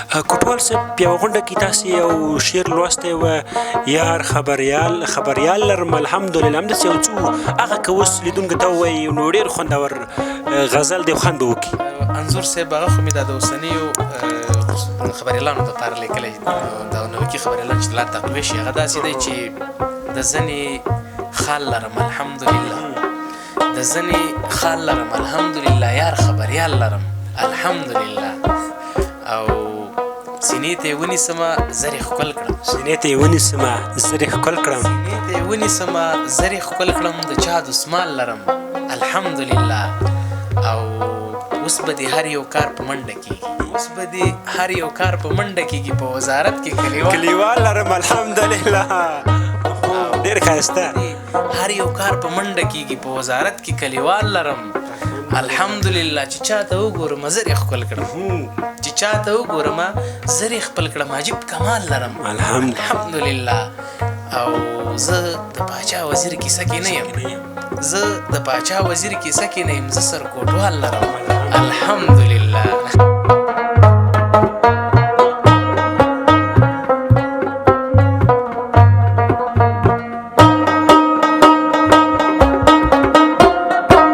کوټوال صاحب په یوه غونډه کې تاسې یو شعر لوستی و یار خبریال لرم الحمدلله همداسې یو څه هغه که اوس لیدونکو ته ووایي نو ډېر خوندور غزل دی خوند به وکړي. انځور صاحب هغه خو مې دا د اوسنیو خبریالانو دپاره لیکلی دا نوکي خبریالان چې لا تقویه شي هغه داسې دی چې د زنې خال لرم الحمدلله د زنې خال لرم الحمدلله یار خبریال لرم الحمدلله او سینې ته یې ونیسمه زر یې ښکل کړم سینې ته یې ونیسمه زر یې ښکل کړم سینې ته یې ونیسمه زر یې ښکل کړم د چا دسمال لرم الحمدلله او اوس به دې هر یو کار په منډه کېږي په وزارت کې کلیوال لرم الحمدلله ډېر ښایسته هر یو کار په منډه کېږي په وزارت کې کلیوال لرم الحمدلله چې چاته وګورم زر یې ښکل کړم عجیب کمال لرم الحمدلله او زه د پاچا وزیر کیسه کې نه یم زه سر کوټوال لرم الحمدلله